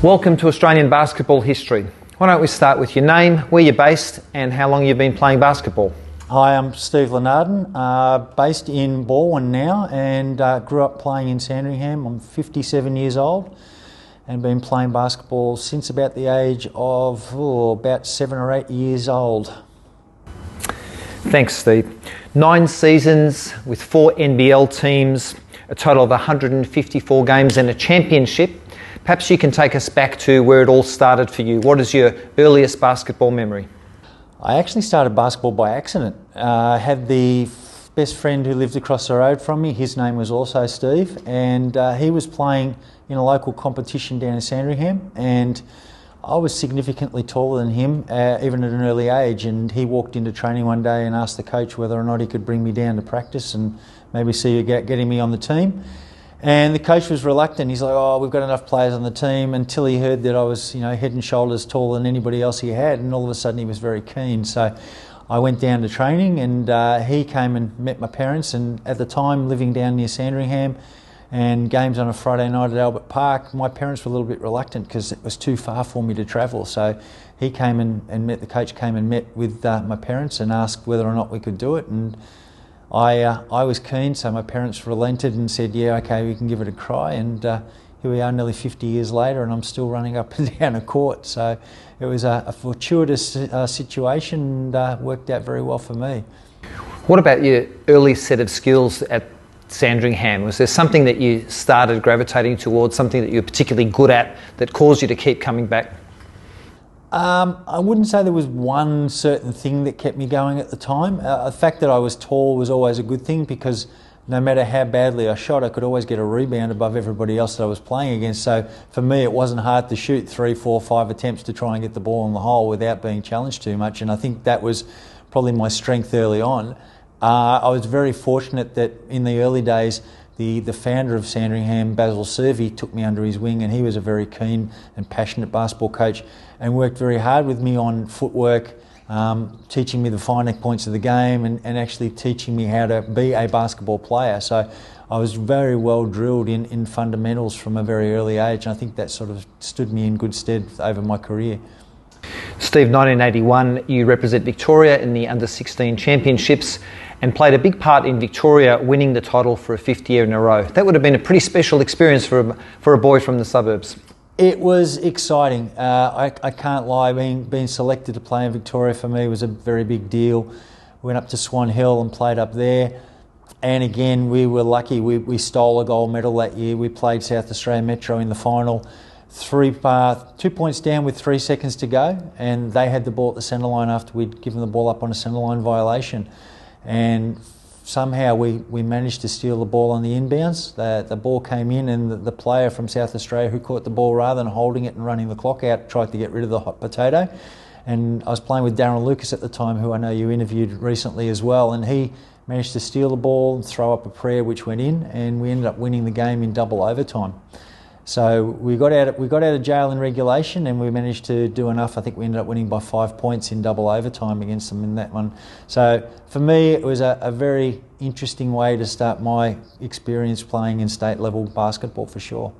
Welcome to Australian basketball history. Why don't we start with your name, where you're based and how long you've been playing basketball? Hi, I'm Steve Lunardon, based in Balwyn now, and grew up playing in Sandringham. I'm 57 years old and been playing basketball since about the age of about 7 or 8 years old. Thanks, Steve. 9 seasons with 4 NBL teams, a total of 154 games and a championship. Perhaps you can take us back to where it all started for you. What is your earliest basketball memory? I actually started basketball by accident. I had the best friend who lived across the road from me. His name was also Steve, and he was playing in a local competition down in Sandringham, and I was significantly taller than him, even at an early age, and he walked into training one day and asked the coach whether or not he could bring me down to practice and maybe see about getting me on the team. And the coach was reluctant. He's like, "Oh, we've got enough players on the team," until he heard that I was, head and shoulders taller than anybody else he had, and all of a sudden he was very keen. So I went down to training, and he came and met my parents, and at the time living down near Sandringham, and games on a Friday night at Albert Park, my parents were a little bit reluctant because it was too far for me to travel. So he came and met, the coach came and met with my parents and asked whether or not we could do it, and I was keen, so my parents relented and said, "Yeah, okay, we can give it a try." And here we are nearly 50 years later, and I'm still running up and down a court. So it was a fortuitous situation and worked out very well for me. What about your early set of skills at Sandringham? Was there something that you started gravitating towards, something that you were particularly good at that caused you to keep coming back? I wouldn't say there was one certain thing that kept me going at the time. The fact that I was tall was always a good thing, because no matter how badly I shot, I could always get a rebound above everybody else that I was playing against. So for me, it wasn't hard to shoot 3, 4, 5 attempts to try and get the ball in the hole without being challenged too much. And I think that was probably my strength early on. I was very fortunate that in the early days, the founder of Sandringham, Basil Servey, took me under his wing, and he was a very keen and passionate basketball coach and worked very hard with me on footwork, teaching me the finer points of the game and actually teaching me how to be a basketball player. So I was very well drilled in fundamentals from a very early age, and I think that sort of stood me in good stead over my career. Steve, 1981, you represent Victoria in the Under-16 Championships and played a big part in Victoria winning the title for a 5th year in a row. That would have been a pretty special experience for a boy from the suburbs. It was exciting. I can't lie, being selected to play in Victoria for me was a very big deal. Went up to Swan Hill and played up there. And again, we were lucky. We stole a gold medal that year. We played South Australia Metro in the final. 2 points down with 3 seconds to go, and they had the ball at the centre line after we'd given the ball up on a centre line violation. And somehow we managed to steal the ball on the inbounds. The ball came in, and the player from South Australia who caught the ball, rather than holding it and running the clock out, tried to get rid of the hot potato. And I was playing with Darren Lucas at the time, who I know you interviewed recently as well, and he managed to steal the ball and throw up a prayer which went in, and we ended up winning the game in double overtime. So we got out of jail in regulation, and we managed to do enough. I think we ended up winning by 5 points in double overtime against them in that one. So for me, it was a very interesting way to start my experience playing in state level basketball, for sure.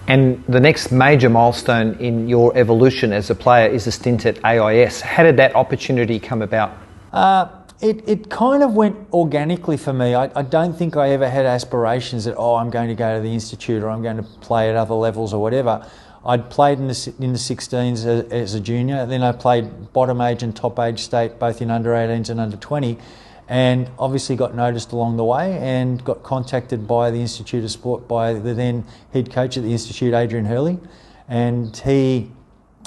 And the next major milestone in your evolution as a player is a stint at AIS. How did that opportunity come about? It kind of went organically for me. I don't think I ever had aspirations that, I'm going to go to the Institute or I'm going to play at other levels or whatever. I'd played in the 16s as a junior, then I played bottom age and top age state, both in under 18s and under 20, and obviously got noticed along the way and got contacted by the Institute of Sport, by the then head coach at the Institute, Adrian Hurley, and he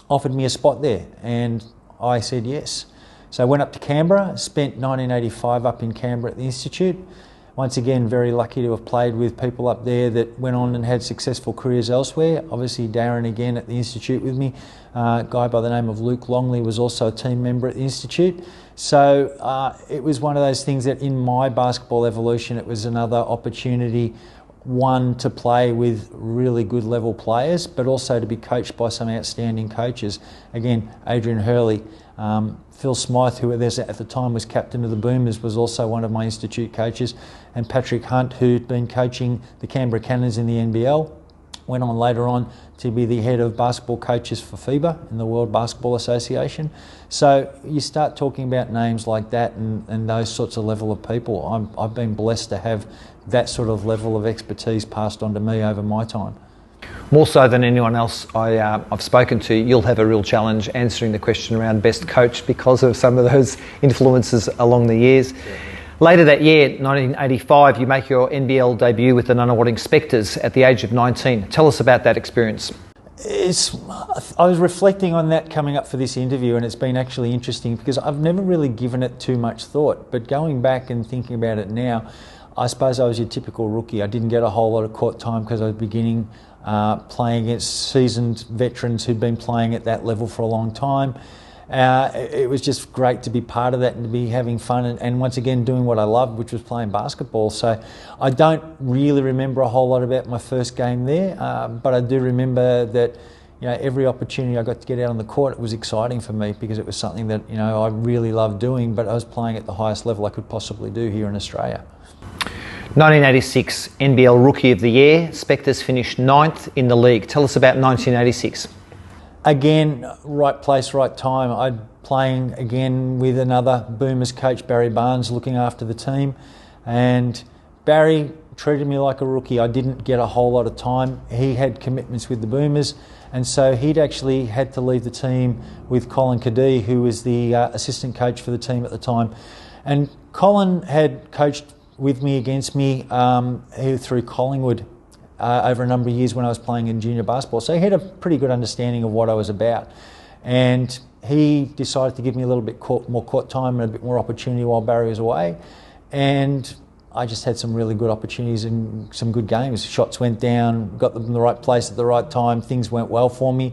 offered me a spot there, and I said yes. So I went up to Canberra, spent 1985 up in Canberra at the Institute. Once again, very lucky to have played with people up there that went on and had successful careers elsewhere. Obviously, Darren again at the Institute with me. A guy by the name of Luke Longley was also a team member at the Institute. So it was one of those things that in my basketball evolution, it was another opportunity, one, to play with really good level players, but also to be coached by some outstanding coaches. Again, Adrian Hurley, Phil Smythe, who at the time was captain of the Boomers, was also one of my Institute coaches, and Patrick Hunt, who'd been coaching the Canberra Cannons in the NBL, Went on later on to be the head of basketball coaches for FIBA in the World Basketball Association. So you start talking about names like that and those sorts of level of people. I've been blessed to have that sort of level of expertise passed on to me over my time. More so than anyone else I've spoken to, you'll have a real challenge answering the question around best coach because of some of those influences along the years. Yeah. Later that year, 1985, you make your NBL debut with the Nunawading Spectres at the age of 19. Tell us about that experience. I was reflecting on that coming up for this interview, and it's been actually interesting because I've never really given it too much thought. But going back and thinking about it now, I suppose I was your typical rookie. I didn't get a whole lot of court time because I was beginning playing against seasoned veterans who'd been playing at that level for a long time. It was just great to be part of that and to be having fun and once again doing what I loved, which was playing basketball. So I don't really remember a whole lot about my first game there, but I do remember that every opportunity I got to get out on the court, it was exciting for me because it was something that I really loved doing, but I was playing at the highest level I could possibly do here in Australia. 1986 NBL Rookie of the Year. Spectres finished 9th in the league. Tell us about 1986. Again, right place, right time. I'm playing again with another Boomers coach, Barry Barnes, looking after the team. And Barry treated me like a rookie. I didn't get a whole lot of time. He had commitments with the Boomers, and so he'd actually had to leave the team with Colin Cadee, who was the assistant coach for the team at the time. And Colin had coached with me, against me, through Collingwood over a number of years when I was playing in junior basketball. So he had a pretty good understanding of what I was about. And he decided to give me a little bit more court time and a bit more opportunity while Barry was away. And I just had some really good opportunities and some good games. Shots went down, got them in the right place at the right time, things went well for me.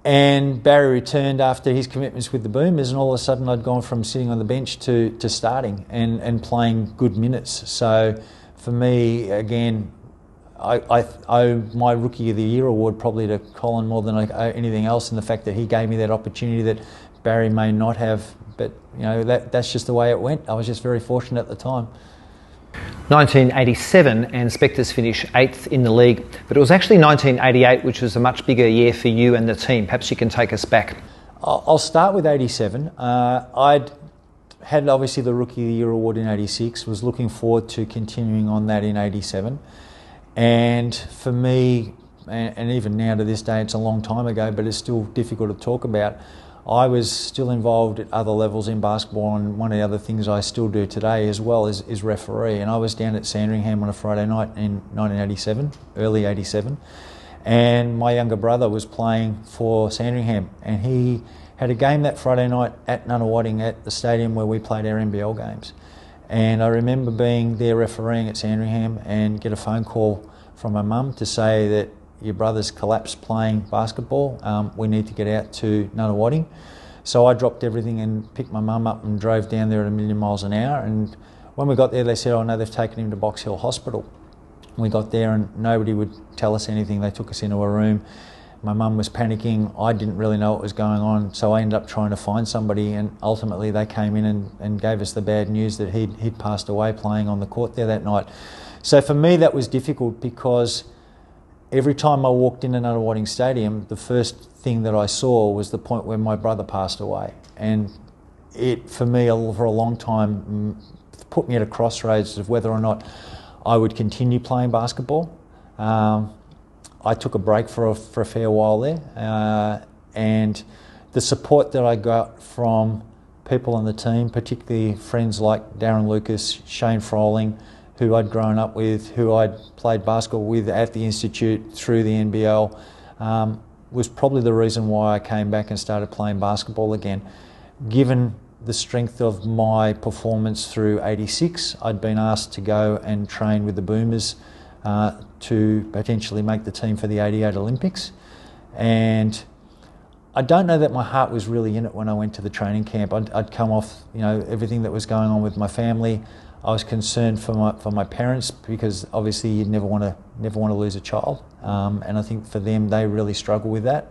And Barry returned after his commitments with the Boomers, and all of a sudden I'd gone from sitting on the bench to starting and playing good minutes. So for me, again, I owe my Rookie of the Year award probably to Colin more than I owe anything else, in the fact that he gave me that opportunity that Barry may not have. But that's just the way it went. I was just very fortunate at the time. 1987 and Spectres finish 8th in the league, but it was actually 1988 which was a much bigger year for you and the team. Perhaps you can take us back. I'll start with 87. I'd had obviously the Rookie of the Year award in 86, was looking forward to continuing on that in 87. And for me, and even now to this day, it's a long time ago, but it's still difficult to talk about, I was still involved at other levels in basketball, and one of the other things I still do today as well is referee. And I was down at Sandringham on a Friday night in 1987, early 87, and my younger brother was playing for Sandringham, and he had a game that Friday night at Nunawading at the stadium where we played our NBL games. And I remember being there refereeing at Sandringham and get a phone call from my mum to say that your brother's collapsed playing basketball. We need to get out to Nunawading. So I dropped everything and picked my mum up and drove down there at 1,000,000 miles an hour. And when we got there, they said, "Oh no, they've taken him to Box Hill Hospital." We got there and nobody would tell us anything. They took us into a room. My mum was panicking. I didn't really know what was going on, so I ended up trying to find somebody, and ultimately they came in and gave us the bad news that he'd passed away playing on the court there that night. So for me that was difficult, because every time I walked into Nunawading Stadium, the first thing that I saw was the point where my brother passed away. And it, for me, for a long time, put me at a crossroads of whether or not I would continue playing basketball. I took a break for a fair while there, and the support that I got from people on the team, particularly friends like Darren Lucas, Shane Froling, who I'd grown up with, who I'd played basketball with at the Institute through the NBL, was probably the reason why I came back and started playing basketball again. Given the strength of my performance through 86, I'd been asked to go and train with the Boomers to potentially make the team for the 88 Olympics. And I don't know that my heart was really in it when I went to the training camp. I'd come off, everything that was going on with my family. I was concerned for my parents, because obviously you'd never want to lose a child, and I think for them they really struggle with that.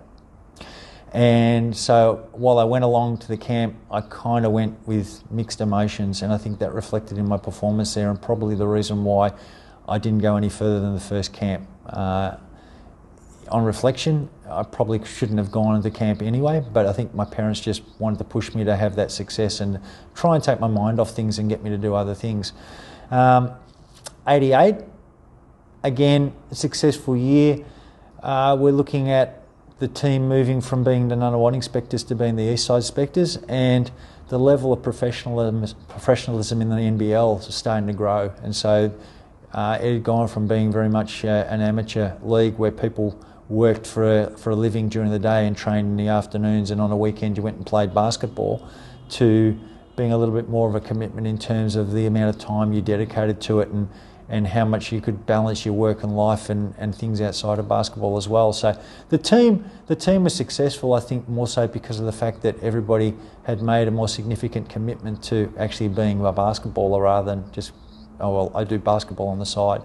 And so while I went along to the camp, I kind of went with mixed emotions, and I think that reflected in my performance there, and probably the reason why I didn't go any further than the first camp. on reflection, I probably shouldn't have gone into camp anyway, but I think my parents just wanted to push me to have that success and try and take my mind off things and get me to do other things. 88, again, a successful year. We're looking at the team moving from being the Nunawading Spectres to being the Eastside Spectres, and the level of professionalism in the NBL is starting to grow. And so it had gone from being very much an amateur league where people worked for a living during the day and trained in the afternoons, and on a weekend you went and played basketball, to being a little bit more of a commitment in terms of the amount of time you dedicated to it, and how much you could balance your work and life and things outside of basketball as well. So the team was successful, I think, more so because of the fact that everybody had made a more significant commitment to actually being a basketballer rather than just, oh well, I do basketball on the side.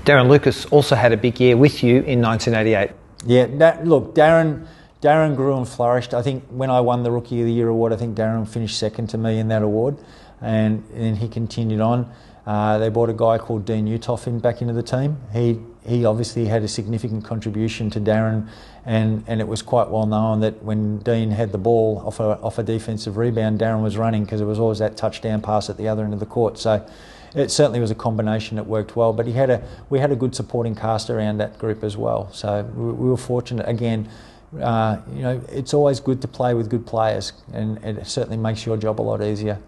Darren Lucas also had a big year with you in 1988. Yeah, look, Darren grew and flourished. I think when I won the Rookie of the Year award, I think Darren finished second to me in that award, and he continued on. They brought a guy called Dean Uthoff back into the team. He obviously had a significant contribution to Darren, and it was quite well known that when Dean had the ball off a defensive rebound, Darren was running, because it was always that touchdown pass at the other end of the court. So it certainly was a combination that worked well. But we had a good supporting cast around that group as well. So we were fortunate. Again, it's always good to play with good players, and it certainly makes your job a lot easier.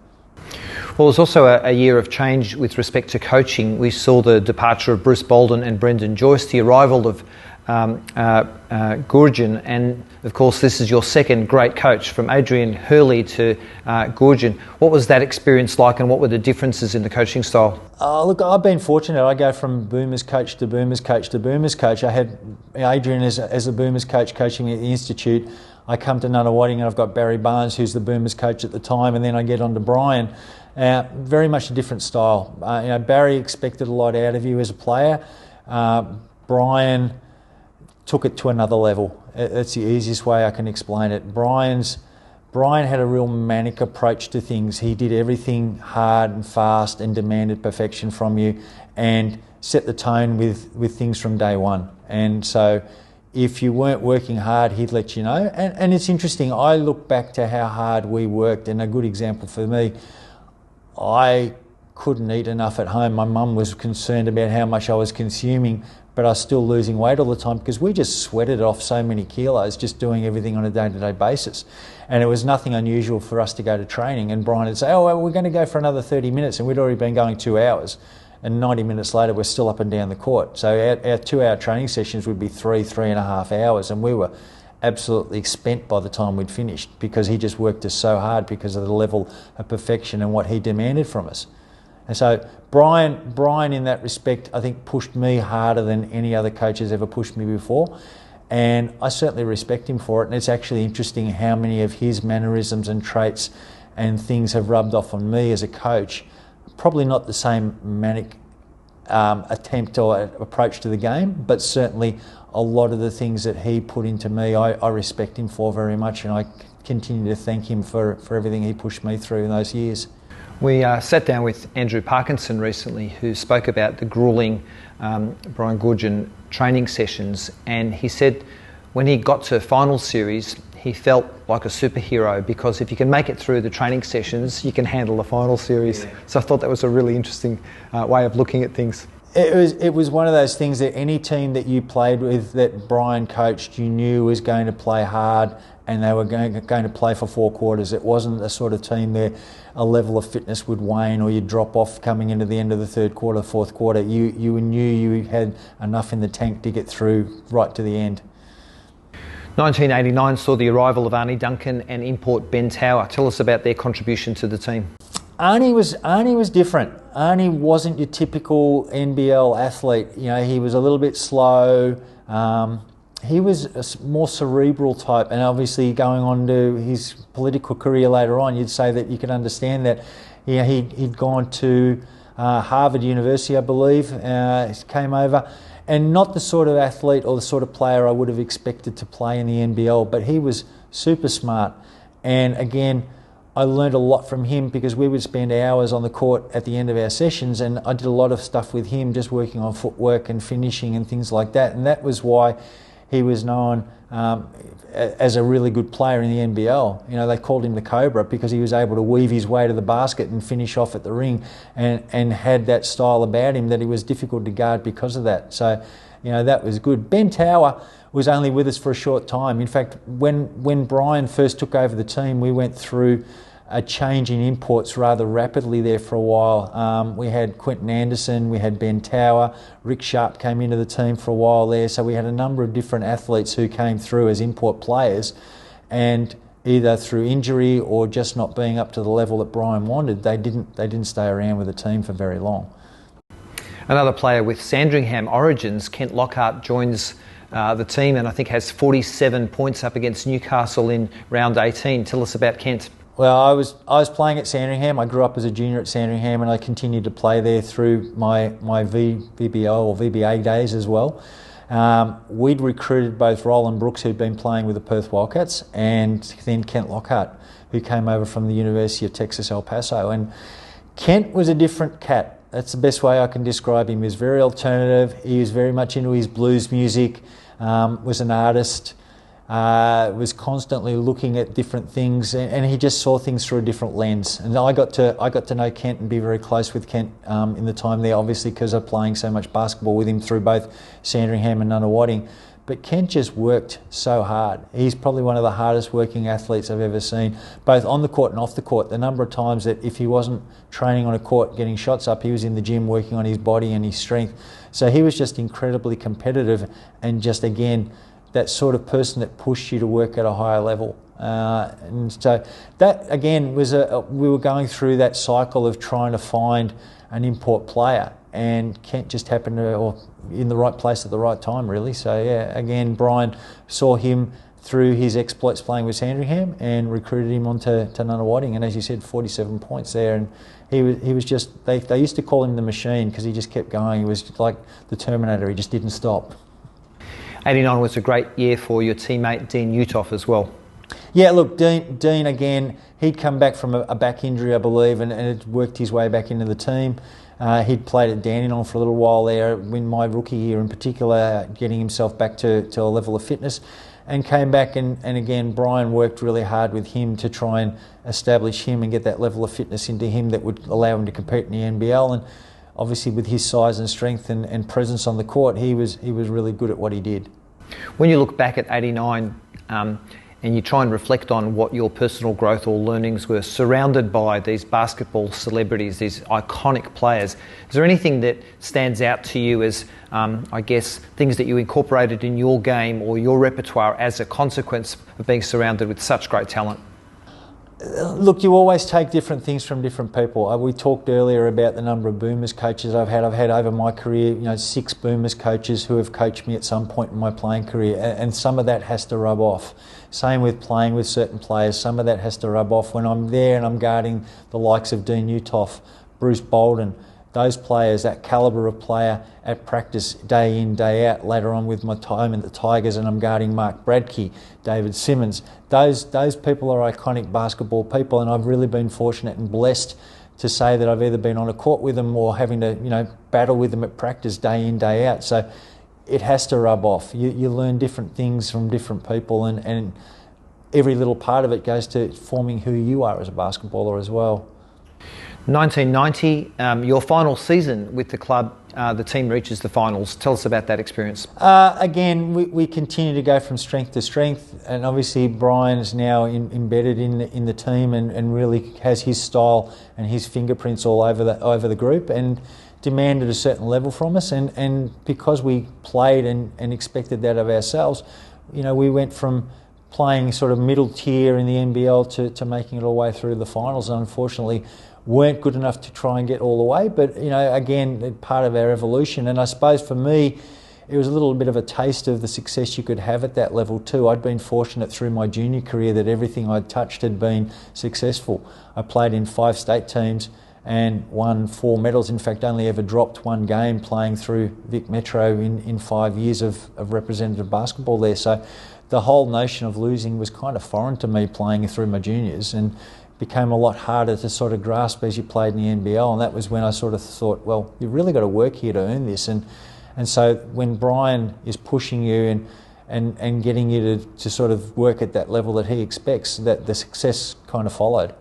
Well, it was also a year of change with respect to coaching. We saw the departure of Bruce Bolden and Brendan Joyce, the arrival of Goorjian, and of course this is your second great coach, from Adrian Hurley to Goorjian. What was that experience like, and what were the differences in the coaching style? Look, I've been fortunate. I go from Boomers coach to Boomers coach to Boomers coach. I had Adrian as the Boomers coach coaching me at the Institute. I come to Nunawading and I've got Barry Barnes, who's the Boomers coach at the time, and then I get on to Brian. Very much a different style. Barry expected a lot out of you as a player. Brian took it to another level. That's the easiest way I can explain it. Brian had a real manic approach to things. He did everything hard and fast and demanded perfection from you, and set the tone with things from day one. And so if you weren't working hard, he'd let you know. And it's interesting, I look back to how hard we worked, and a good example for me, I couldn't eat enough at home. My mum was concerned about how much I was consuming, but I was still losing weight all the time because we just sweated off so many kilos just doing everything on a day-to-day basis. And it was nothing unusual for us to go to training, and Brian would say, oh, well, we're going to go for another 30 minutes, and we'd already been going 2 hours. And 90 minutes later, we're still up and down the court. So our 2-hour training sessions would be 3.5 hours, and we were absolutely spent by the time we'd finished, because he just worked us so hard because of the level of perfection and what he demanded from us. And so Brian in that respect, I think, pushed me harder than any other coach has ever pushed me before. And I certainly respect him for it. And it's actually interesting how many of his mannerisms and traits and things have rubbed off on me as a coach. Probably not the same manic attempt or approach to the game, but certainly a lot of the things that he put into me, I respect him for very much, and I continue to thank him for everything he pushed me through in those years. We sat down with Andrew Parkinson recently, who spoke about the gruelling Brian Goorjian training sessions, and he said when he got to final series, he felt like a superhero, because if you can make it through the training sessions, you can handle the final series. Yeah. So I thought that was a really interesting way of looking at things. It was one of those things that any team that you played with that Brian coached, you knew was going to play hard, and they were going to play for 4 quarters. It wasn't the sort of team where a level of fitness would wane or you'd drop off coming into the end of the 3rd quarter, 4th quarter. You knew you had enough in the tank to get through right to the end. 1989 saw the arrival of Arne Duncan and import Ben Tower. Tell us about their contribution to the team. Arne was different. Arne wasn't your typical NBL athlete. He was a little bit slow. He was a more cerebral type, and obviously going on to his political career later on, you'd say that you could understand that. He'd gone to Harvard University, I believe, came over, and not the sort of athlete or the sort of player I would have expected to play in the NBL, but he was super smart. And again, I learned a lot from him because we would spend hours on the court at the end of our sessions, and I did a lot of stuff with him, just working on footwork and finishing and things like that. And that was why he was known as a really good player in the NBL. You know, they called him the Cobra because he was able to weave his way to the basket and finish off at the ring, and had that style about him that he was difficult to guard because of that. So, you know, that was good. Ben Tower was only with us for a short time. In fact, when Brian first took over the team, we went through a change in imports rather rapidly there for a while. We had Quentin Anderson, we had Ben Tower, Rick Sharp came into the team for a while there, so we had a number of different athletes who came through as import players, and either through injury or just not being up to the level that Brian wanted, they didn't stay around with the team for very long. Another player with Sandringham origins, Kent Lockhart, joins the team and I think has 47 points up against Newcastle in round 18. Tell us about Kent. Well, I was playing at Sandringham. I grew up as a junior at Sandringham, and I continued to play there through my VBO or VBA days as well. We'd recruited both Roland Brooks, who'd been playing with the Perth Wildcats, and then Kent Lockhart, who came over from the University of Texas El Paso. And Kent was a different cat. That's the best way I can describe him. He was very alternative. He was very much into his blues music, was an artist. Was constantly looking at different things, and he just saw things through a different lens. And I got to know Kent and be very close with Kent in the time there, obviously because of playing so much basketball with him through both Sandringham and Nunawading. But Kent just worked so hard. He's probably one of the hardest working athletes I've ever seen, both on the court and off the court. The number of times that if he wasn't training on a court getting shots up, he was in the gym working on his body and his strength. So he was just incredibly competitive, and just again, that sort of person that pushed you to work at a higher level. And so that, again, was we were going through that cycle of trying to find an import player, and Kent just happened to, or in the right place at the right time, really. So, yeah, again, Brian saw him through his exploits playing with Sandringham and recruited him onto Nunawading, and as you said, 47 points there. And he was just, they used to call him the machine because he just kept going. He was like the Terminator, he just didn't stop. 89 was a great year for your teammate Dean Uthoff as well. Yeah, look, Dean again, he'd come back from a back injury, I believe, and had worked his way back into the team. He'd played at Dandenong for a little while there, in my rookie year in particular, getting himself back to a level of fitness, and came back, and again, Brian worked really hard with him to try and establish him and get that level of fitness into him that would allow him to compete in the NBL. And obviously with his size and strength and presence on the court, he was really good at what he did. When you look back at 89 and you try and reflect on what your personal growth or learnings were, surrounded by these basketball celebrities, these iconic players, is there anything that stands out to you as, I guess, things that you incorporated in your game or your repertoire as a consequence of being surrounded with such great talent? Look, you always take different things from different people. We talked earlier about the number of Boomers coaches I've had. I've had over my career, 6 Boomers coaches who have coached me at some point in my playing career, and some of that has to rub off. Same with playing with certain players. Some of that has to rub off when I'm there and I'm guarding the likes of Dean Uthoff, Bruce Bolden, those players, that calibre of player at practice day in, day out. Later on with my time at the Tigers and I'm guarding Mark Bradkey, David Simmons. Those people are iconic basketball people, and I've really been fortunate and blessed to say that I've either been on a court with them or having to battle with them at practice day in, day out. So it has to rub off. You learn different things from different people, and every little part of it goes to forming who you are as a basketballer as well. 1990, your final season with the club, the team reaches the finals. Tell us about that experience. Again, we continue to go from strength to strength, and obviously Brian is now embedded in the team and really has his style and his fingerprints all over the group, and demanded a certain level from us. And because we played and expected that of ourselves, we went from playing sort of middle tier in the NBL to making it all the way through the finals, and unfortunately weren't good enough to try and get all the way. But, again, part of our evolution. And I suppose for me, it was a little bit of a taste of the success you could have at that level too. I'd been fortunate through my junior career that everything I'd touched had been successful. I played in 5 state teams and won 4 medals. In fact, only ever dropped 1 game playing through Vic Metro in 5 years of representative basketball there. So the whole notion of losing was kind of foreign to me playing through my juniors, and became a lot harder to sort of grasp as you played in the NBL, and that was when I sort of thought, well, you've really got to work here to earn this. And so when Brian is pushing you and getting you to sort of work at that level that he expects, that the success kind of followed.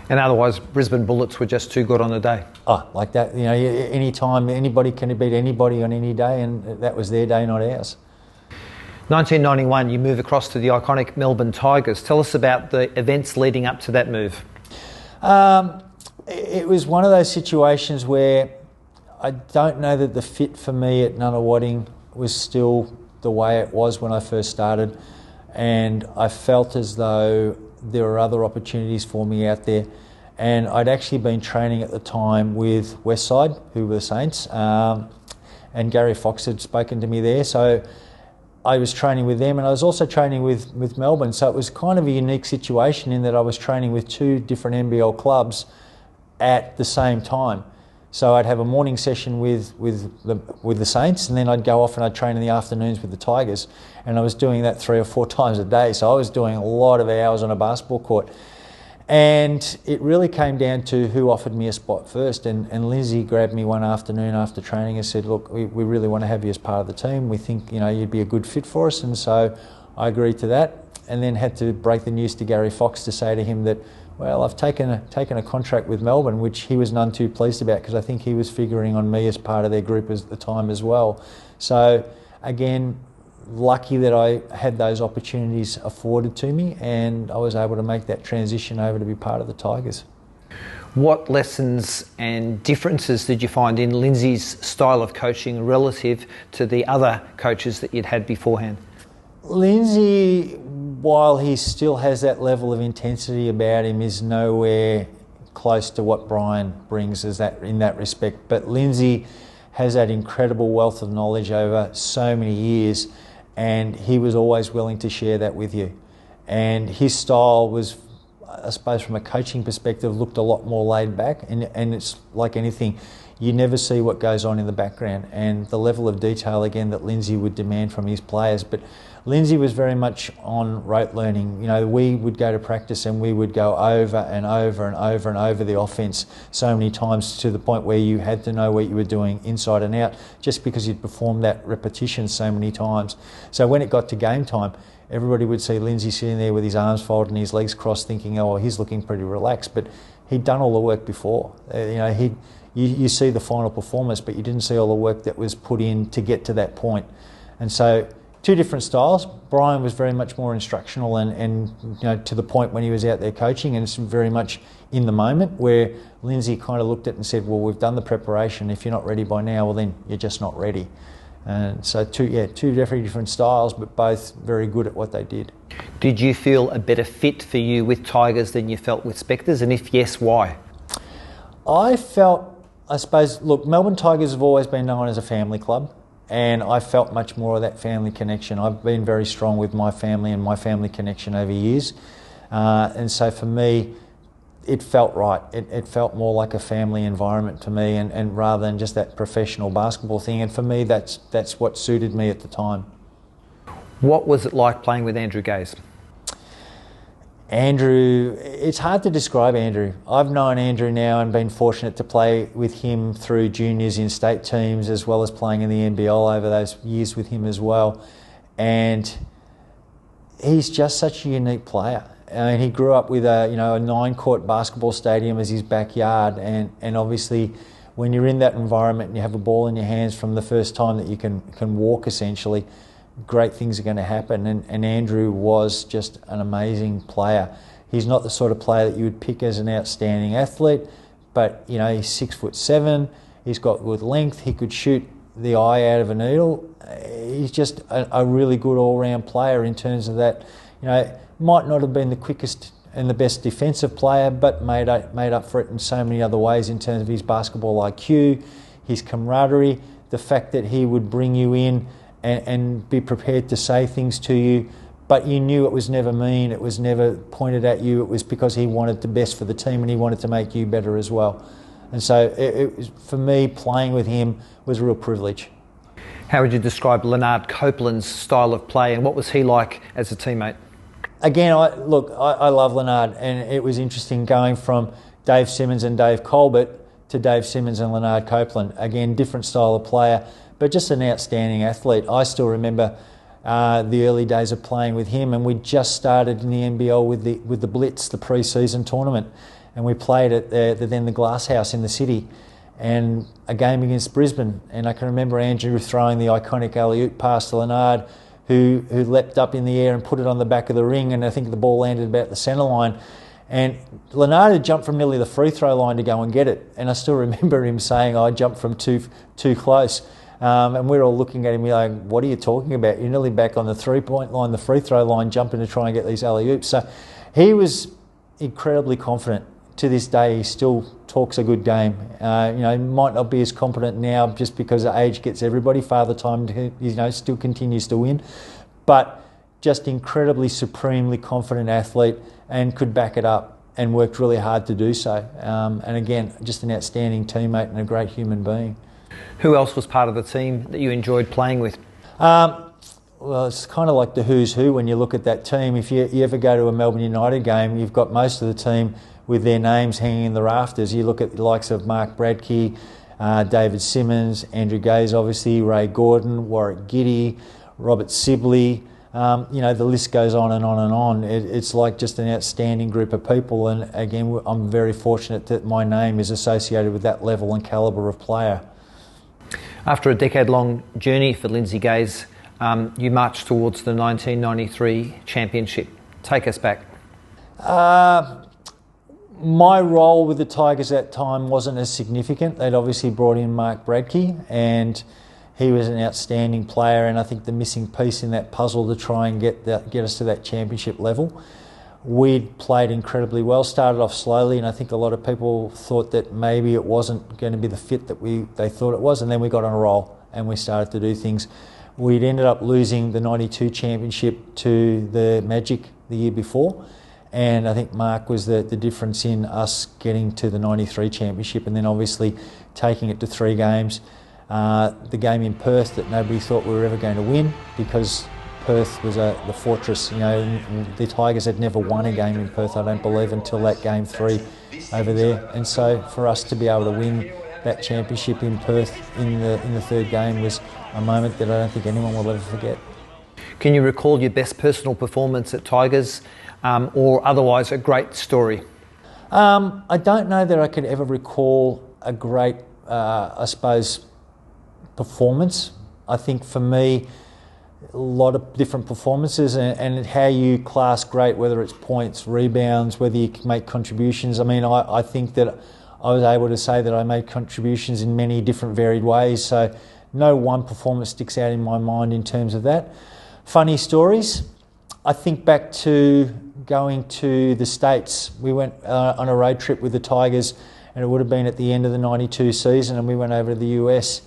And otherwise, Brisbane Bullets were just too good on the day. Oh, like that, any time, anybody can beat anybody on any day, and that was their day, not ours. 1991, you move across to the iconic Melbourne Tigers. Tell us about the events leading up to that move. It was one of those situations where I don't know that the fit for me at Nunawading was still the way it was when I first started, and I felt as though there were other opportunities for me out there. And I'd actually been training at the time with Westside, who were the Saints, and Gary Fox had spoken to me there. So I was training with them, and I was also training with Melbourne. So it was kind of a unique situation in that I was training with two different NBL clubs at the same time. So I'd have a morning session with the Saints, and then I'd go off and I'd train in the afternoons with the Tigers. And I was doing that 3 or 4 times a day. So I was doing a lot of hours on a basketball court. And it really came down to who offered me a spot first. And Lindsay grabbed me one afternoon after training and said, look, we really want to have you as part of the team. We think you'd be a good fit for us. And so I agreed to that, and then had to break the news to Gary Fox to say to him that, well, I've taken a contract with Melbourne, which he was none too pleased about, because I think he was figuring on me as part of their group at the time as well. So again, lucky that I had those opportunities afforded to me, and I was able to make that transition over to be part of the Tigers. What lessons and differences did you find in Lindsay's style of coaching relative to the other coaches that you'd had beforehand? Lindsay, while he still has that level of intensity about him, is nowhere close to what Brian brings in that respect. But Lindsay has that incredible wealth of knowledge over so many years, and he was always willing to share that with you. And his style was, I suppose from a coaching perspective, looked a lot more laid back, and it's like anything, you never see what goes on in the background, and the level of detail again that Lindsay would demand from his players. But Lindsay was very much on rote learning. We would go to practice and we would go over and over and over and over the offence so many times, to the point where you had to know what you were doing inside and out, just because you'd performed that repetition so many times. So when it got to game time, everybody would see Lindsay sitting there with his arms folded and his legs crossed, thinking, oh, he's looking pretty relaxed. But he'd done all the work before. You see the final performance, but you didn't see all the work that was put in to get to that point. And so, two different styles. Brian was very much more instructional and to the point when he was out there coaching, and it's very much in the moment, where Lindsay kind of looked at it and said, well, we've done the preparation. If you're not ready by now, well, then you're just not ready. And so two very different styles, but both very good at what they did. Did you feel a better fit for you with Tigers than you felt with Spectres? And if yes, why? I suppose, look, Melbourne Tigers have always been known as a family club, and I felt much more of that family connection. I've been very strong with my family and my family connection over years. And so for me, it felt right. It felt more like a family environment to me, and rather than just that professional basketball thing. And for me, that's what suited me at the time. What was it like playing with Andrew Gaze? Andrew, it's hard to describe Andrew. I've known Andrew now and been fortunate to play with him through juniors in state teams, as well as playing in the NBL over those years with him as well. And he's just such a unique player. I mean, he grew up with a 9-court basketball stadium as his backyard, and obviously when you're in that environment and you have a ball in your hands from the first time that you can walk, essentially, great things are going to happen. And Andrew was just an amazing player. He's not the sort of player that you would pick as an outstanding athlete, but he's 6'7", he's got good length, he could shoot the eye out of a needle. He's just a really good all-round player in terms of that. Might not have been the quickest and the best defensive player, but made up for it in so many other ways in terms of his basketball IQ, his camaraderie, the fact that he would bring you in and be prepared to say things to you, but you knew it was never mean, it was never pointed at you, it was because he wanted the best for the team and he wanted to make you better as well. And so it was, for me, playing with him was a real privilege. How would you describe Leonard Copeland's style of play, and what was he like as a teammate? Again, I love Lunard, and it was interesting going from Dave Simmons and Dave Colbert to Dave Simmons and Lunard Copeland. Again, different style of player, but just an outstanding athlete. I still remember the early days of playing with him, and we just started in the NBL with the Blitz, the pre-season tournament, and we played at the Glass House in the city, and a game against Brisbane. And I can remember Andrew throwing the iconic alley-oop pass to Lunard, who leapt up in the air and put it on the back of the ring, and I think the ball landed about the centre line. And Lunard had jumped from nearly the free throw line to go and get it, and I still remember him saying, "I jumped from too close." And we're all looking at him like, "What are you talking about? You're nearly back on the three-point line, the free throw line, jumping to try and get these alley-oops." So he was incredibly confident. To this day, he still talks a good game. He might not be as competent now just because age gets everybody. Father Time, still continues to win, but just incredibly supremely confident athlete, and could back it up and worked really hard to do so. And again, just an outstanding teammate and a great human being. Who else was part of the team that you enjoyed playing with? Well, it's kind of like the who's who when you look at that team. If you ever go to a Melbourne United game, you've got most of the team with their names hanging in the rafters. You look at the likes of Mark Bradkey, David Simmons, Andrew Gaze, obviously, Ray Gordon, Warwick Giddy, Robert Sibley. The list goes on and on and on. It's like just an outstanding group of people, and again, I'm very fortunate that my name is associated with that level and calibre of player. After a decade-long journey for Lindsay Gaze, you marched towards the 1993 championship. Take us back. My role with the Tigers at that time wasn't as significant. They'd obviously brought in Mark Bradkey, and he was an outstanding player, and I think the missing piece in that puzzle to try and get us to that championship level. We'd played incredibly well, started off slowly, and I think a lot of people thought that maybe it wasn't going to be the fit that they thought it was, and then we got on a roll and we started to do things. We'd ended up losing the 92 championship to the Magic the year before, and I think Mark was the difference in us getting to the 93 championship, and then obviously taking it to 3 games. The game in Perth that nobody thought we were ever going to win, because Perth was the fortress. The Tigers had never won a game in Perth, I don't believe, until that game 3 over there. And so for us to be able to win that championship in Perth in the 3rd game was a moment that I don't think anyone will ever forget. Can you recall your best personal performance at Tigers, or otherwise a great story? I don't know that I could ever recall a great, performance. I think for me, a lot of different performances, and how you class great, whether it's points, rebounds, whether you can make contributions. I mean, I think that I was able to say that I made contributions in many different varied ways, so no one performance sticks out in my mind in terms of that. Funny stories, I think back to going to the States. We went on a road trip with the Tigers, and it would have been at the end of the 92 season, and we went over to the US,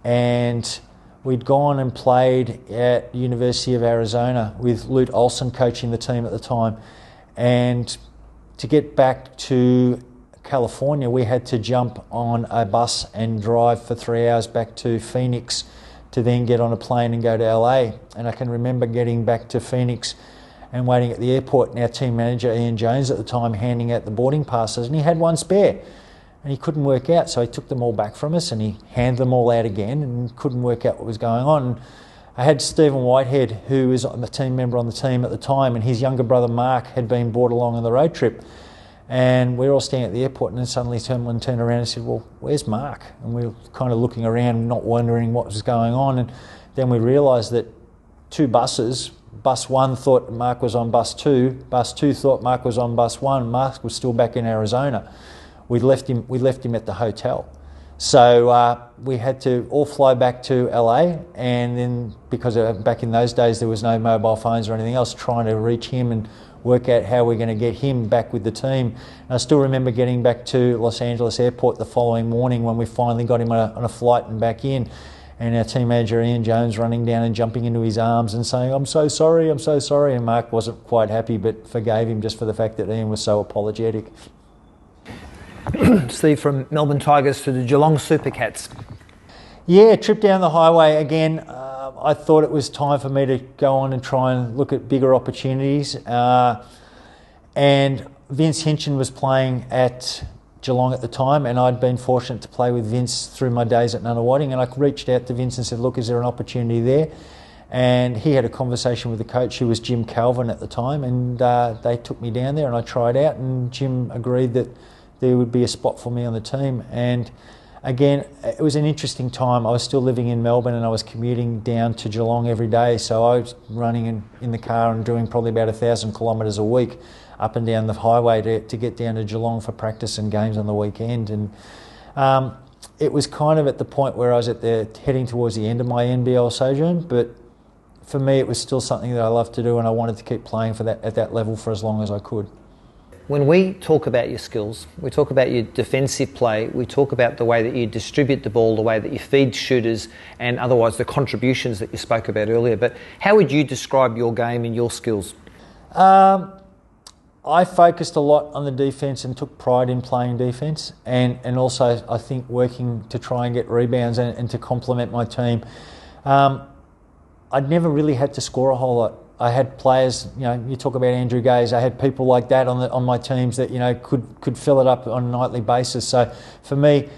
and we'd gone and played at University of Arizona with Lute Olson coaching the team at the time. And to get back to California, we had to jump on a bus and drive for 3 hours back to Phoenix to then get on a plane and go to LA. And I can remember getting back to Phoenix and waiting at the airport, and our team manager, Ian Jones at the time, handing out the boarding passes, and he had one spare. And he couldn't work out, so he took them all back from us and he handed them all out again and couldn't work out what was going on. And I had Stephen Whitehead, who was a team member on the team at the time, and his younger brother Mark had been brought along on the road trip. And we were all standing at the airport, and then suddenly someone turned around and said, "Well, where's Mark?" And we were kind of looking around, not wondering what was going on. And then we realised that 2 buses, bus 1 thought Mark was on bus 2, bus 2 thought Mark was on bus 1, Mark was still back in Arizona. We left him at the hotel. So we had to all fly back to LA, and then because back in those days there was no mobile phones or anything else, trying to reach him and work out how we're going to get him back with the team. And I still remember getting back to Los Angeles airport the following morning when we finally got him on a flight and back in, and our team manager Ian Jones running down and jumping into his arms and saying, I'm so sorry. And Mark wasn't quite happy, but forgave him just for the fact that Ian was so apologetic. Steve, from Melbourne Tigers to the Geelong Supercats. Yeah, trip down the highway again. I thought it was time for me to go on and try and look at bigger opportunities. And Vince Hinchin was playing at Geelong at the time, and I'd been fortunate to play with Vince through my days at Nunawading, and I reached out to Vince and said, look, is there an opportunity there? And he had a conversation with the coach, who was Jim Calvin at the time, and they took me down there and I tried out, and Jim agreed that there would be a spot for me on the team. And again, it was an interesting time. I was still living in Melbourne and I was commuting down to Geelong every day, so I was running in the car and doing probably about 1,000 kilometres a week up and down the highway to get down to Geelong for practice and games on the weekend. And it was kind of at the point where I was heading towards the end of my NBL sojourn, but for me it was still something that I loved to do, and I wanted to keep playing at that level for as long as I could. When we talk about your skills, we talk about your defensive play, we talk about the way that you distribute the ball, the way that you feed shooters, and otherwise the contributions that you spoke about earlier. But how would you describe your game and your skills? I focused a lot on the defence and took pride in playing defence, and also I think working to try and get rebounds and to complement my team. I'd never really had to score a whole lot. I had players, you talk about Andrew Gaze, I had people like that on my teams that, could fill it up on a nightly basis. So for me,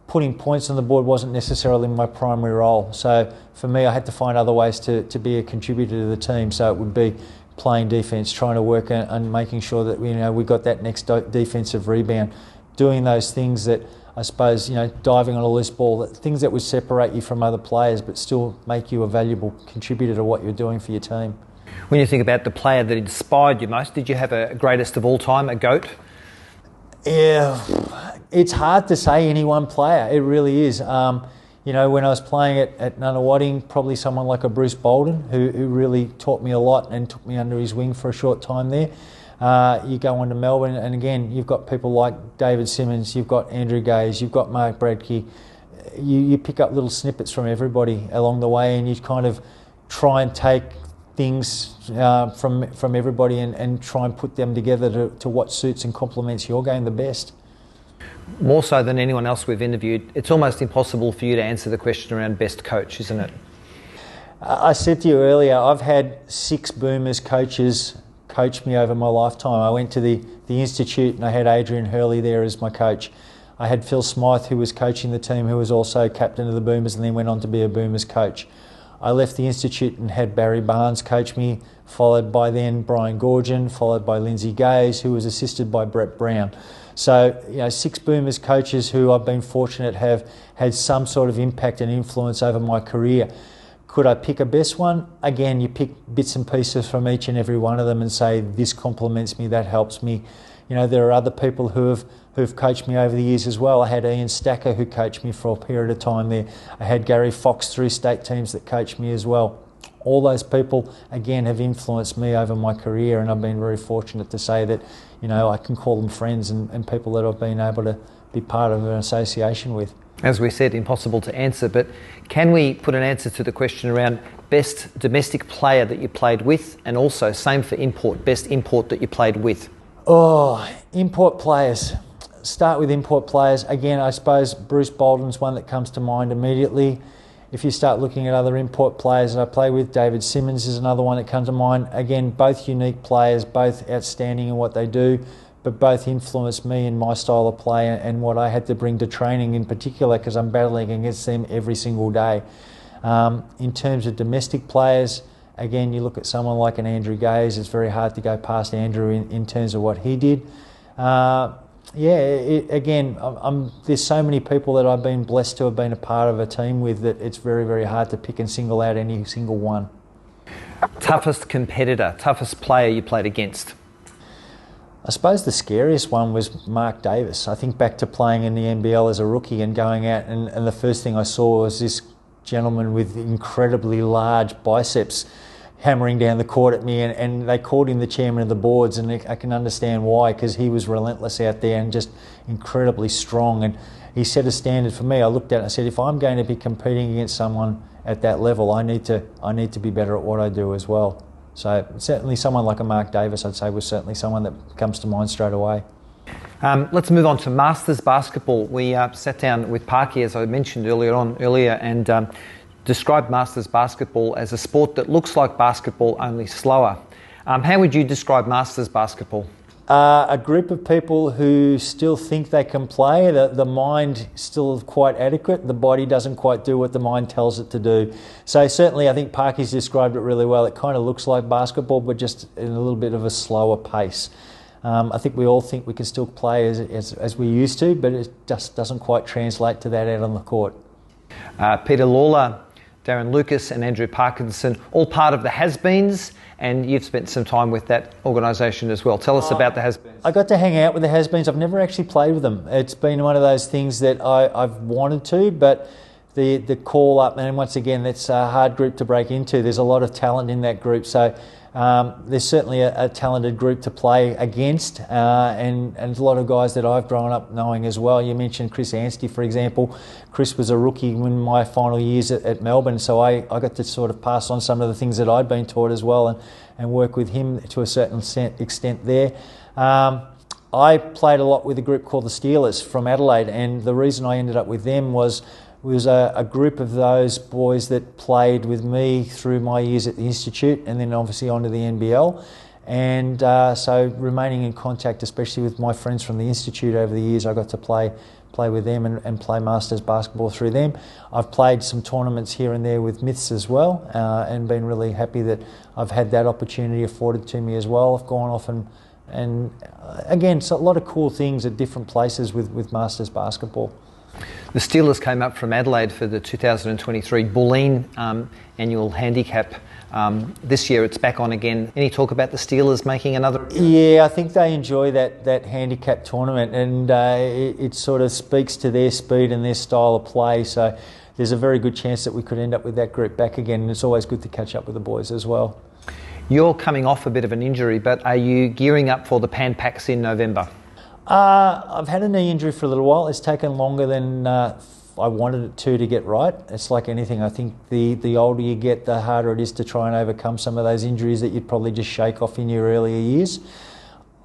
putting points on the board wasn't necessarily my primary role. So for me, I had to find other ways to be a contributor to the team. So it would be playing defence, trying to work and making sure that we got that next defensive rebound, doing those things that I suppose, diving on a loose ball, things that would separate you from other players but still make you a valuable contributor to what you're doing for your team. When you think about the player that inspired you most, did you have a greatest of all time, a GOAT? Yeah, it's hard to say any one player. It really is. When I was playing at Nunawading, probably someone like a Bruce Bolden, who really taught me a lot and took me under his wing for a short time there. You go on to Melbourne, and again, you've got people like David Simmons, you've got Andrew Gaze, you've got Mark Bradkey. You pick up little snippets from everybody along the way, and you kind of try and take things from everybody and try and put them together to what suits and complements your game the best. More so than anyone else we've interviewed, it's almost impossible for you to answer the question around best coach, isn't it? I said to you earlier, I've had 6 Boomers coaches coach me over my lifetime. I went to the Institute and I had Adrian Hurley there as my coach. I had Phil Smythe, who was coaching the team, who was also captain of the Boomers and then went on to be a Boomers coach. I left the Institute and had Barry Barnes coach me, followed by then Brian Goorjian, followed by Lindsay Gaze, who was assisted by Brett Brown. So, 6 Boomers coaches who I've been fortunate have had some sort of impact and influence over my career. Could I pick a best one? Again, you pick bits and pieces from each and every one of them and say, this complements me, that helps me. There are other people who've coached me over the years as well. I had Ian Stacker who coached me for a period of time there. I had Gary Fox through state teams that coached me as well. All those people, again, have influenced me over my career, and I've been very fortunate to say that, I can call them friends and people that I've been able to be part of an association with. As we said, impossible to answer, but can we put an answer to the question around best domestic player that you played with, and also same for import, best import that you played with? Oh, import players. Start with import players. Again, I suppose Bruce Bolden's one that comes to mind immediately. If you start looking at other import players that I play with, David Simmons is another one that comes to mind. Again, both unique players, both outstanding in what they do, but both influenced me in my style of play and what I had to bring to training in particular, because I'm battling against them every single day. In terms of domestic players, again, you look at someone like an Andrew Gaze, it's very hard to go past Andrew in terms of what he did. There's so many people that I've been blessed to have been a part of a team with that it's very, very hard to pick and single out any single one. Toughest competitor, toughest player you played against? I suppose the scariest one was Mark Davis. I think back to playing in the NBL as a rookie and going out and the first thing I saw was this gentleman with incredibly large biceps hammering down the court at me, and they called him the chairman of the boards, and I can understand why, because he was relentless out there and just incredibly strong, and he set a standard for me. I looked at it and I said, if I'm going to be competing against someone at that level, I need to be better at what I do as well. So certainly someone like a Mark Davis, I'd say, was certainly someone that comes to mind straight away. Let's move on to Masters basketball. We sat down with Parky, as I mentioned earlier, and described Masters basketball as a sport that looks like basketball, only slower. How would you describe Masters basketball? A group of people who still think they can play. The mind still quite adequate. The body doesn't quite do what the mind tells it to do. So certainly I think Parky's described it really well. It kind of looks like basketball, but just in a little bit of a slower pace. I think we all think we can still play as we used to, but it just doesn't quite translate to that out on the court. Peter Lawler, Darren Lucas and Andrew Parkinson, all part of the Has-Beens, and you've spent some time with that organisation as well. Tell us about the Has-Beens. I got to hang out with the Has-Beens. I've never actually played with them. It's been one of those things that I've wanted to, but the call up, and once again, it's a hard group to break into. There's a lot of talent in that group, so there's certainly a talented group to play against, and a lot of guys that I've grown up knowing as well. You mentioned Chris Anstey, for example. Chris was a rookie in my final years at Melbourne, so I got to sort of pass on some of the things that I'd been taught as well, and work with him to a certain extent there. I played a lot with a group called the Steelers from Adelaide, and the reason I ended up with them was a group of those boys that played with me through my years at the Institute and then obviously onto the NBL. And so remaining in contact, especially with my friends from the Institute over the years, I got to play with them and play Masters basketball through them. I've played some tournaments here and there with Myths as well, and been really happy that I've had that opportunity afforded to me as well. I've gone off and again, so a lot of cool things at different places with Masters basketball. The Steelers came up from Adelaide for the 2023 Bulleen annual handicap. This year it's back on again. Any talk about the Steelers making another? Yeah, I think they enjoy that handicap tournament, and it sort of speaks to their speed and their style of play. So there's a very good chance that we could end up with that group back again, and it's always good to catch up with the boys as well. You're coming off a bit of an injury, but are you gearing up for the Pan Pacs in November? I've had a knee injury for a little while. It's taken longer than I wanted it to get right. It's like anything. I think the older you get, the harder it is to try and overcome some of those injuries that you'd probably just shake off in your earlier years.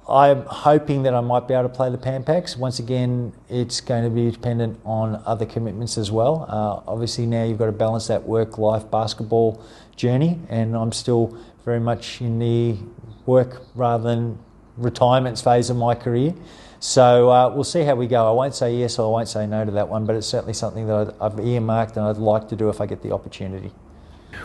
I'm hoping that I might be able to play the Pan Pacs. Once again, it's going to be dependent on other commitments as well. Obviously now you've got to balance that work-life basketball journey, and I'm still very much in the work rather than retirement phase of my career. So we'll see how we go. I won't say yes or I won't say no to that one, but it's certainly something that I've earmarked and I'd like to do if I get the opportunity.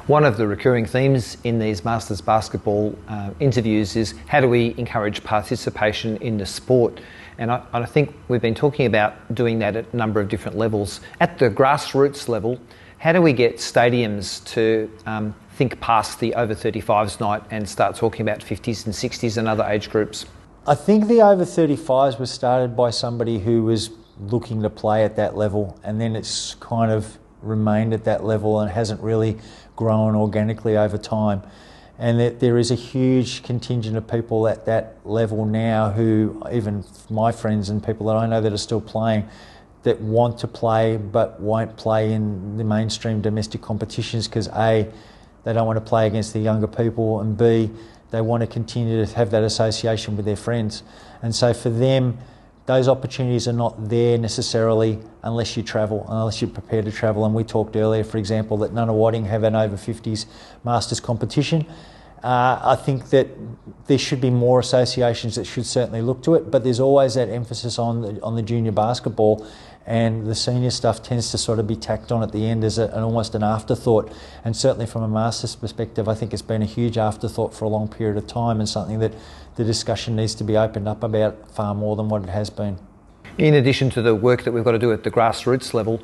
One of the recurring themes in these Masters basketball interviews is how do we encourage participation in the sport? And I think we've been talking about doing that at a number of different levels. At the grassroots level, how do we get stadiums to think past the over 35s night and start talking about 50s and 60s and other age groups? I think the over 35s was started by somebody who was looking to play at that level, and then it's kind of remained at that level and hasn't really grown organically over time. And that there is a huge contingent of people at that level now who, even my friends and people that I know that are still playing, that want to play but won't play in the mainstream domestic competitions because A, they don't want to play against the younger people, and B, they want to continue to have that association with their friends. And so for them, those opportunities are not there necessarily unless you travel, unless you're prepared to travel. And we talked earlier, for example, that Nunawading have an over 50s Masters competition. I think that there should be more associations that should certainly look to it, but there's always that emphasis on the junior basketball, and the senior stuff tends to sort of be tacked on at the end as almost an afterthought. And certainly from a Masters perspective, I think it's been a huge afterthought for a long period of time, and something that the discussion needs to be opened up about far more than what it has been. In addition to the work that we've got to do at the grassroots level,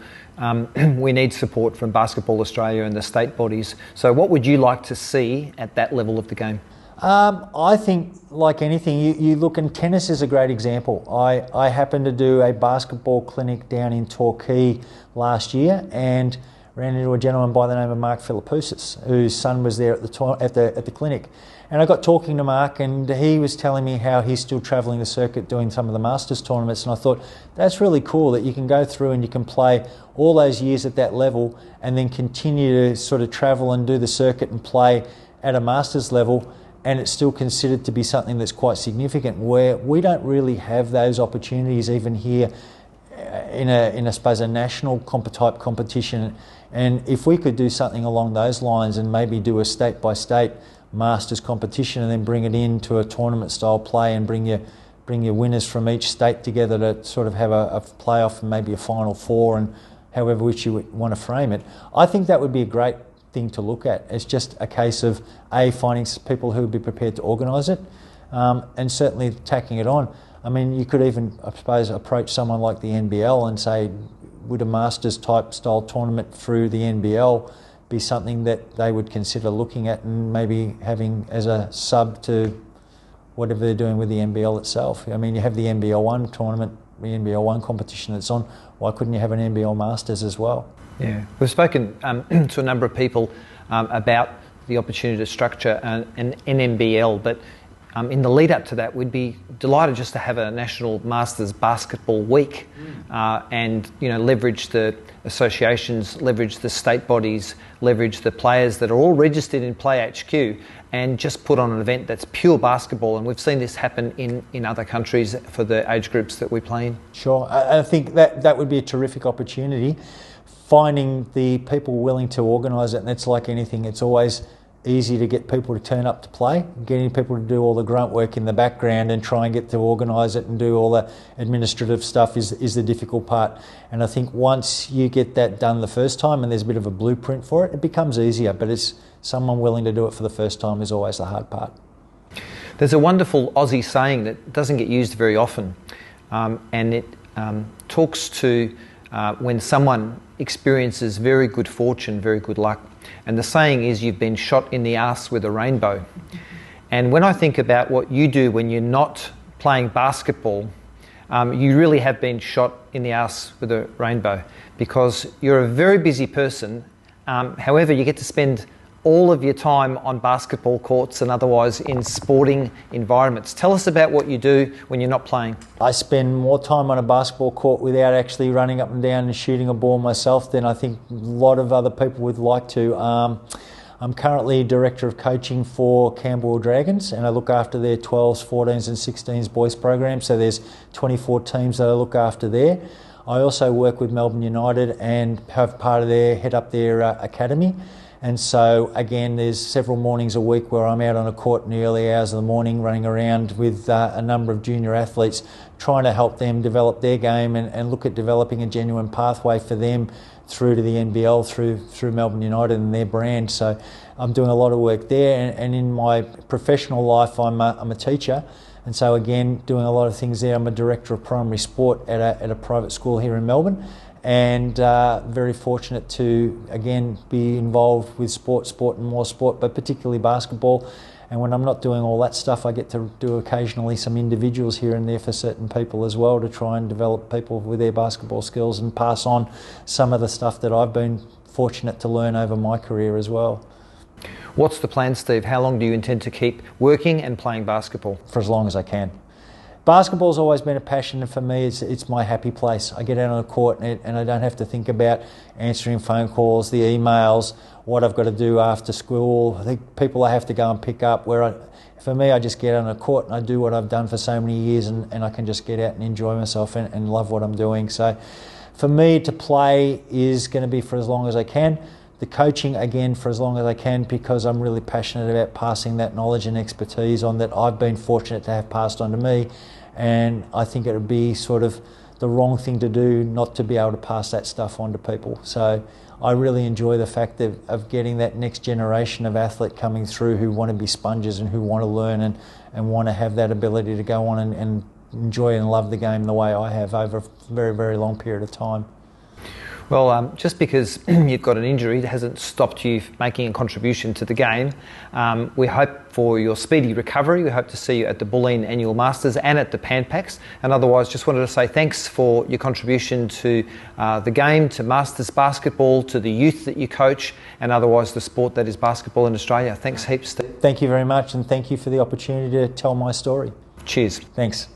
we need support from Basketball Australia and the state bodies. So what would you like to see at that level of the game? I think, like anything, you look, and tennis is a great example. I happened to do a basketball clinic down in Torquay last year and ran into a gentleman by the name of Mark Philippoussis, whose son was there at the clinic. And I got talking to Mark, and he was telling me how he's still travelling the circuit doing some of the Masters tournaments, and I thought, that's really cool that you can go through and you can play all those years at that level and then continue to sort of travel and do the circuit and play at a Masters level and it's still considered to be something that's quite significant, where we don't really have those opportunities even here in I suppose, a national type competition. And if we could do something along those lines and maybe do a state-by-state Masters competition and then bring it into a tournament-style play and bring your winners from each state together to sort of have a playoff and maybe a Final Four, and however which you would want to frame it, I think that would be a great thing to look at. It's just a case of finding people who would be prepared to organise it, and certainly tacking it on. I mean, you could even, I suppose, approach someone like the NBL and say, would a Masters type style tournament through the NBL be something that they would consider looking at and maybe having as a sub to whatever they're doing with the NBL itself? I mean, you have the NBL 1 tournament, the NBL 1 competition that's on. Why couldn't you have an NBL Masters as well? Yeah, we've spoken to a number of people about the opportunity to structure an NBL, but in the lead up to that, we'd be delighted just to have a National Masters Basketball Week, and leverage the associations, leverage the state bodies, leverage the players that are all registered in Play HQ, and just put on an event that's pure basketball. And we've seen this happen in other countries for the age groups that we play in. Sure, I think that would be a terrific opportunity. Finding the people willing to organise it, and it's like anything, it's always easy to get people to turn up to play. Getting people to do all the grunt work in the background and try and get to organise it and do all the administrative stuff is the difficult part. And I think once you get that done the first time and there's a bit of a blueprint for it, it becomes easier. But it's someone willing to do it for the first time is always the hard part. There's a wonderful Aussie saying that doesn't get used very often, and it talks to when someone experiences very good fortune, very good luck. And the saying is, you've been shot in the arse with a rainbow. And when I think about what you do when you're not playing basketball, you really have been shot in the arse with a rainbow, because you're a very busy person. However, you get to spend all of your time on basketball courts and otherwise in sporting environments. Tell us about what you do when you're not playing. I spend more time on a basketball court without actually running up and down and shooting a ball myself than I think a lot of other people would like to. I'm currently Director of Coaching for Camberwell Dragons, and I look after their 12s, 14s and 16s boys program, so there's 24 teams that I look after there. I also work with Melbourne United and have part of head up their academy. And so, again, there's several mornings a week where I'm out on a court in the early hours of the morning running around with a number of junior athletes, trying to help them develop their game and look at developing a genuine pathway for them through to the NBL, through Melbourne United and their brand. So I'm doing a lot of work there. And in my professional life, I'm a teacher. And so, again, doing a lot of things there. I'm a Director of Primary Sport at a private school here in Melbourne. And very fortunate to, again, be involved with sport and more sport, but particularly basketball. And when I'm not doing all that stuff, I get to do occasionally some individuals here and there for certain people as well, to try and develop people with their basketball skills and pass on some of the stuff that I've been fortunate to learn over my career as well. What's the plan, Steve? How long do you intend to keep working and playing basketball? For as long as I can. Basketball's always been a passion, and for me it's my happy place. I get out on the court and I don't have to think about answering phone calls, the emails, what I've got to do after school, the people I have to go and pick up. For me, I just get out on the court and I do what I've done for so many years, and I can just get out and enjoy myself and love what I'm doing. So for me to play is going to be for as long as I can. The coaching, again, for as long as I can, because I'm really passionate about passing that knowledge and expertise on that I've been fortunate to have passed on to me. And I think it would be sort of the wrong thing to do not to be able to pass that stuff on to people. So I really enjoy the fact of getting that next generation of athlete coming through who want to be sponges and who want to learn and want to have that ability to go on and enjoy and love the game the way I have over a very, very long period of time. Well, just because you've got an injury hasn't stopped you making a contribution to the game. We hope for your speedy recovery. We hope to see you at the Bulleen Annual Masters and at the Pan Pacs. And otherwise, just wanted to say thanks for your contribution to the game, to Masters basketball, to the youth that you coach, and otherwise the sport that is basketball in Australia. Thanks heaps, Steve. Thank you very much, and thank you for the opportunity to tell my story. Cheers. Thanks.